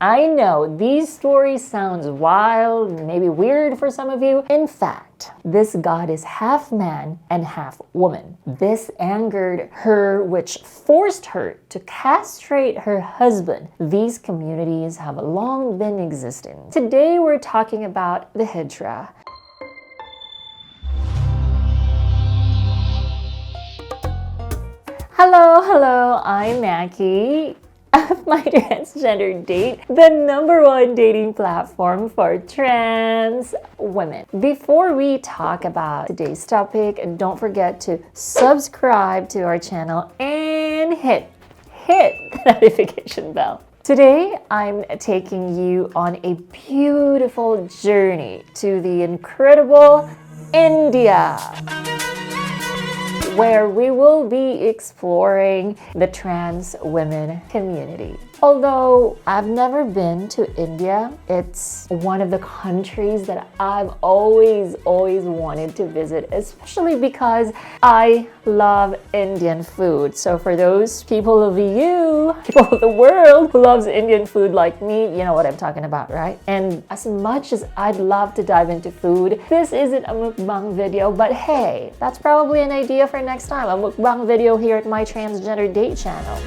I know these stories sounds wild, maybe weird for some of you. In fact, this god is half man and half woman. This angered her, which forced her to castrate her husband. These communities have long been existing. Today we're talking about the Hijra. Hello, I'm Mackie of My Transgender Date, the #1 dating platform for trans women. Before we talk about today's topic, don't forget to subscribe to our channel and hit the notification bell. Today, I'm taking you on a beautiful journey to the incredible India, where we will be exploring the trans women community. Although I've never been to India, it's one of the countries that I've always wanted to visit, especially because I love Indian food. So for those people of the world who loves Indian food like me, you know what I'm talking about, right? And as much as I'd love to dive into food, this isn't a mukbang video, but hey, that's probably an idea for next time, a mukbang video here at My Transgender Date channel.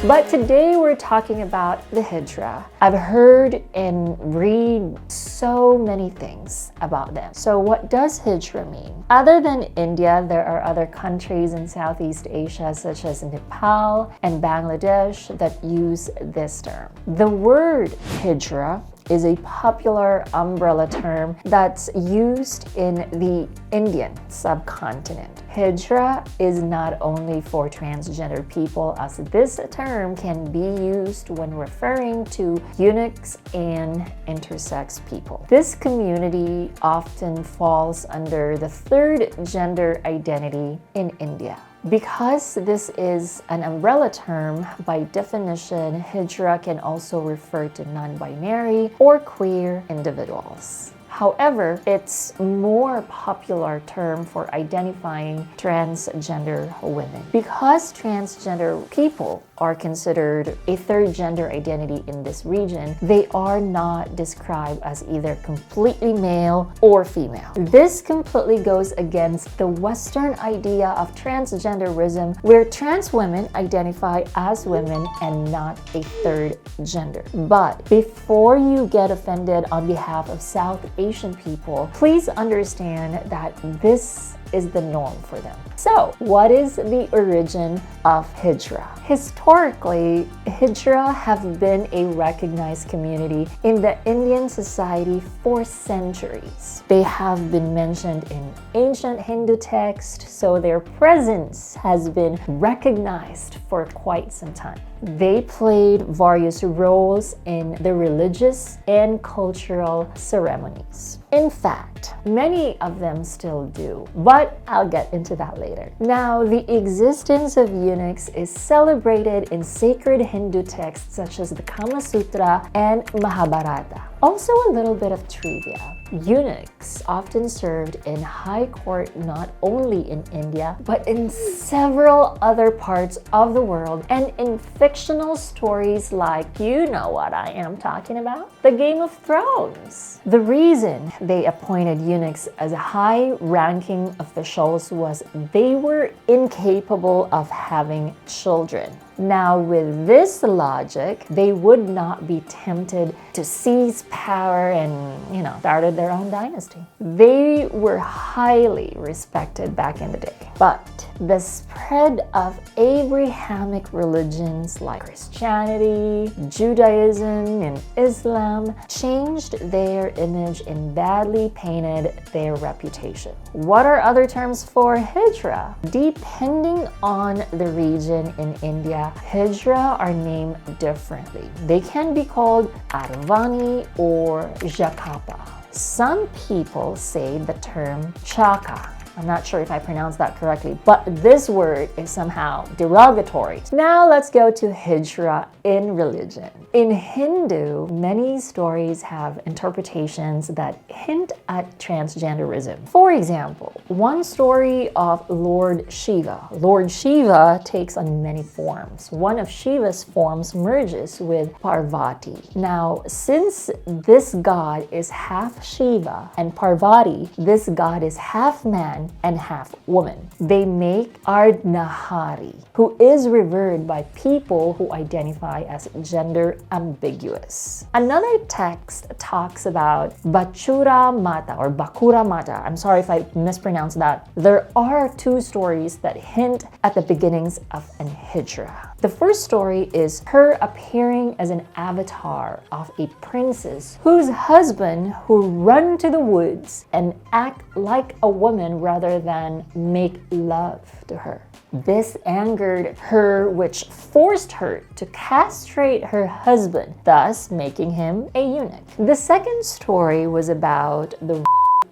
But today we're talking about the Hijra. I've heard and read so many things about them. So what does Hijra mean? Other than India, there are other countries in Southeast Asia such as Nepal and Bangladesh that use this term. The word Hijra is a popular umbrella term that's used in the Indian subcontinent. Hijra is not only for transgender people, as this term can be used when referring to eunuchs and intersex people. This community often falls under the third gender identity in India. Because this is an umbrella term, by definition, Hijra can also refer to non-binary or queer individuals. However, it's more popular term for identifying transgender women. Because transgender people are considered a third gender identity in this region, they are not described as either completely male or female. This completely goes against the Western idea of transgenderism, where trans women identify as women and not a third gender. But before you get offended on behalf of South Asian people, please understand that this is the norm for them. So, what is the origin of Hijra? Historically, Hijra have been a recognized community in the Indian society for centuries. They have been mentioned in ancient Hindu texts, so their presence has been recognized for quite some time. They played various roles in the religious and cultural ceremonies. In fact, many of them still do, but I'll get into that later. Now, the existence of eunuchs is celebrated in sacred Hindu texts such as the Kama Sutra and Mahabharata. Also, a little bit of trivia. Eunuchs often served in high court not only in India, but in several other parts of the world and in fictional stories like, you know what I am talking about, the Game of Thrones. The reason they appointed eunuchs as high-ranking officials was they were incapable of having children. Now, with this logic, they would not be tempted to seize power and, started their own dynasty. They were highly respected back in the day. But the spread of Abrahamic religions like Christianity, Judaism, and Islam changed their image and badly painted their reputation. What are other terms for Hijra? Depending on the region in India, Hijra are named differently. They can be called Arvani or Jakapa. Some people say the term Chaka. I'm not sure if I pronounced that correctly, but this word is somehow derogatory. Now let's go to Hijra in religion. In Hindu, many stories have interpretations that hint at transgenderism. For example, one story of Lord Shiva. Lord Shiva takes on many forms. One of Shiva's forms merges with Parvati. Now, since this god is half Shiva and Parvati, this god is half man and half woman. They make Ardnahari, who is revered by people who identify as gender ambiguous. Another text talks about Bachura Mata or Bakura Mata. I'm sorry if I mispronounced that. There are two stories that hint at the beginnings of an Hijra. The first story is her appearing as an avatar of a princess whose husband who run to the woods and act like a woman rather than make love to her. This angered her, which forced her to castrate her husband, thus making him a eunuch. The second story was about the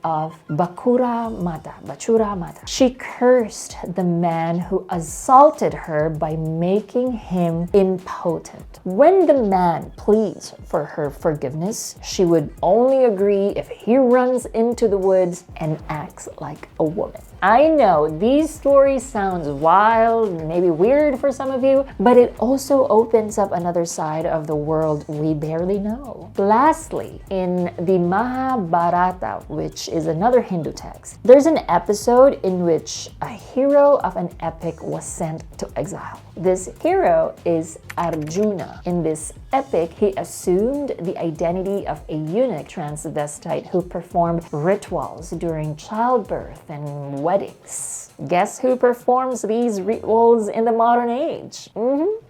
of Bachura Mata. She cursed the man who assaulted her by making him impotent. When the man pleads for her forgiveness, she would only agree if he runs into the woods and acts like a woman. I know these stories sounds wild, maybe weird for some of you, but it also opens up another side of the world we barely know. Lastly, in the Mahabharata, which is another Hindu text, there's an episode in which a hero of an epic was sent to exile. This hero is Arjuna. In this epic, he assumed the identity of a eunuch transvestite who performed rituals during childbirth and weddings. Guess who performs these rituals in the modern age?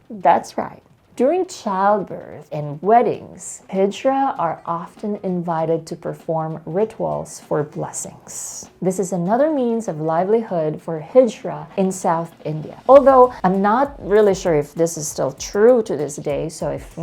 That's right. During childbirth and weddings, Hijra are often invited to perform rituals for blessings. This is another means of livelihood for Hijra in South India. Although I'm not really sure if this is still true to this day, so if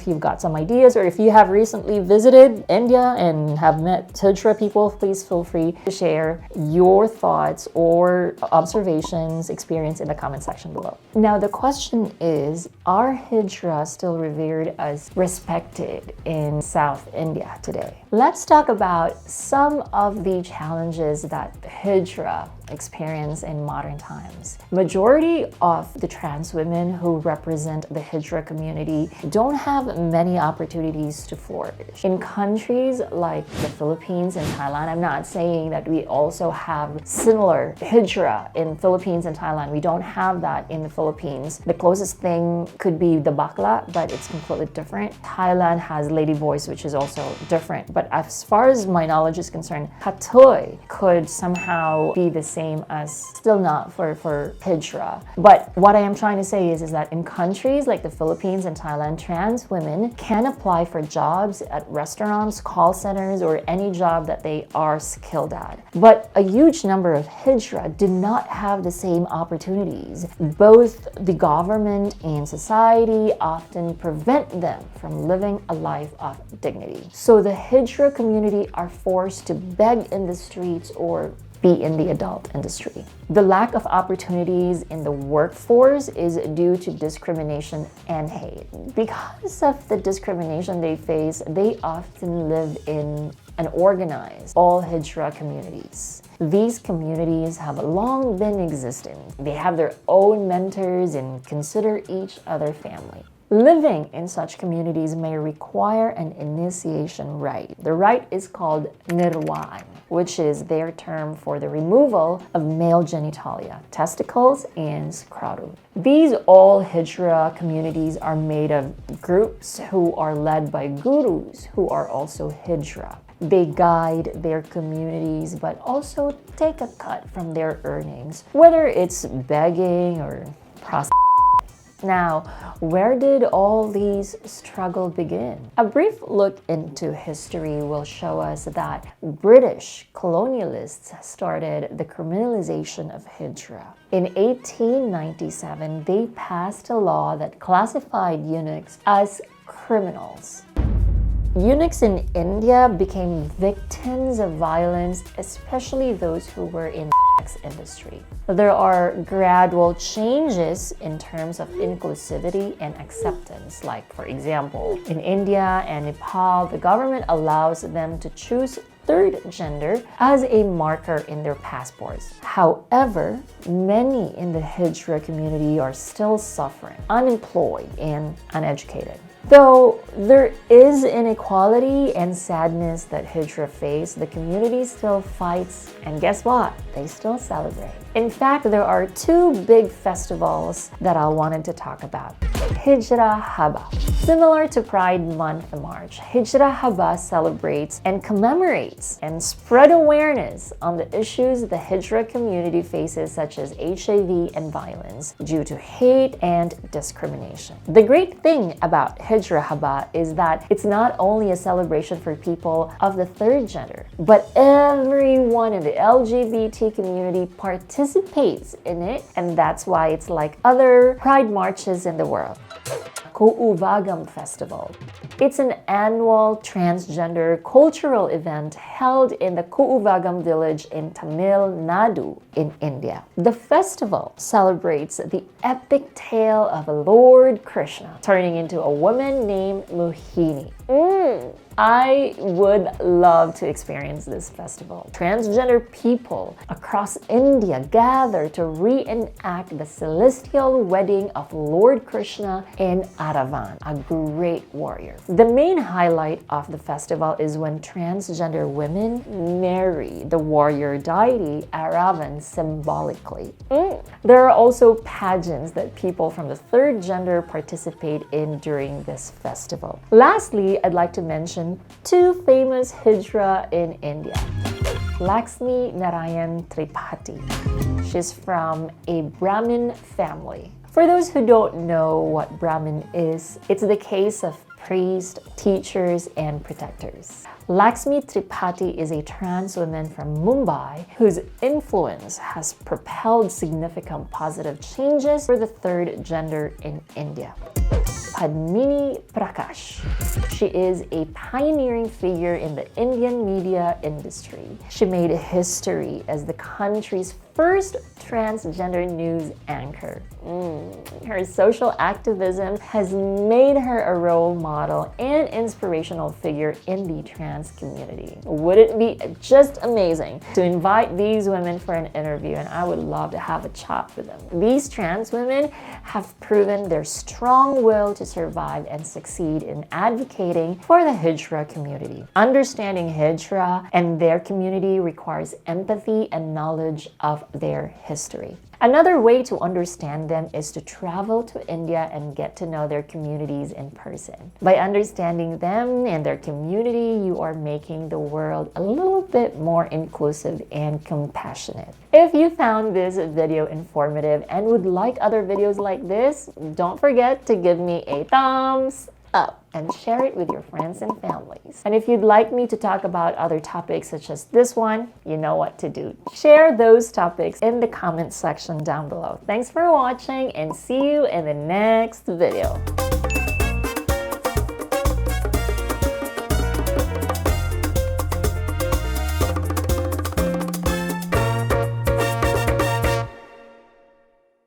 you've got some ideas or if you have recently visited India and have met Hijra people, please feel free to share your thoughts or observations, experience in the comment section below. Now the question is, are Hijra still revered as respected in South India today? Let's talk about some of the challenges that Hijra experience in modern times. Majority of the trans women who represent the Hijra community don't have many opportunities to flourish. In countries like the Philippines and Thailand, I'm not saying that we also have similar Hijra in Philippines and Thailand. We don't have that in the Philippines. The closest thing could be the Bakla, but it's completely different. Thailand has Lady Boys, which is also different. But as far as my knowledge is concerned, Hatoy could somehow be the same as still not for Hijra. But what I am trying to say is that in countries like the Philippines and Thailand, trans women can apply for jobs at restaurants, call centers, or any job that they are skilled at. But a huge number of Hijra do not have the same opportunities. Both the government and society often prevent them from living a life of dignity. So the Hijra community are forced to beg in the streets or be in the adult industry. The lack of opportunities in the workforce is due to discrimination and hate. Because of the discrimination they face, they often live in unorganized, all Hijra communities. These communities have long been existing. They have their own mentors and consider each other family. Living in such communities may require an initiation rite. The rite is called nirwan, which is their term for the removal of male genitalia, testicles, and scrotum. These all Hijra communities are made of groups who are led by gurus who are also Hijra. They guide their communities but also take a cut from their earnings, whether it's begging or prostitution. Now, where did all these struggles begin? A brief look into history will show us that British colonialists started the criminalization of Hijra. In 1897, they passed a law that classified eunuchs as criminals. Eunuchs in India became victims of violence, especially those who were in sex industry. There are gradual changes in terms of inclusivity and acceptance. Like, for example, in India and Nepal, the government allows them to choose third gender as a marker in their passports. However, many in the Hijra community are still suffering, unemployed, and uneducated. Though there is inequality and sadness that Hijra face, the community still fights, and guess what? They still celebrate. In fact, there are two big festivals that I wanted to talk about. Hijra Habba. Similar to Pride Month March, Hijra Habba celebrates and commemorates and spread awareness on the issues the Hijra community faces, such as HIV and violence due to hate and discrimination. The great thing about Hijra Habba is that it's not only a celebration for people of the third gender, but everyone in the LGBT community participates in it, and that's why it's like other Pride marches in the world. Koovagam Festival. It's an annual transgender cultural event held in the Koovagam village in Tamil Nadu in India. The festival celebrates the epic tale of Lord Krishna turning into a woman named Mohini. I would love to experience this festival. Transgender people across India gather to reenact the celestial wedding of Lord Krishna and Aravan, a great warrior. The main highlight of the festival is when transgender women marry the warrior deity Aravan symbolically. There are also pageants that people from the third gender participate in during this festival. Lastly, I'd like to mention two famous Hijra in India. Laxmi, Narayan, Tripathi. She's from a Brahmin family. For those who don't know what Brahmin is, it's the case of priests, teachers, and protectors. Laxmi Tripathi is a trans woman from Mumbai whose influence has propelled significant positive changes for the third gender in India. Padmini Prakash. She is a pioneering figure in the Indian media industry. She made history as the country's first transgender news anchor. Her social activism has made her a role model and inspirational figure in the trans community. Would it be just amazing to invite these women for an interview, and I would love to have a chat with them. These trans women have proven their strong will to survive and succeed in advocating for the Hijra community. Understanding Hijra and their community requires empathy and knowledge of their history. Another way to understand them is to travel to India and get to know their communities in person. By understanding them and their community, you are making the world a little bit more inclusive and compassionate. If you found this video informative and would like other videos like this, don't forget to give me a thumbs up and share it with your friends and families. And if you'd like me to talk about other topics such as this one, you know what to do. Share those topics in the comment section down below. Thanks for watching and see you in the next video.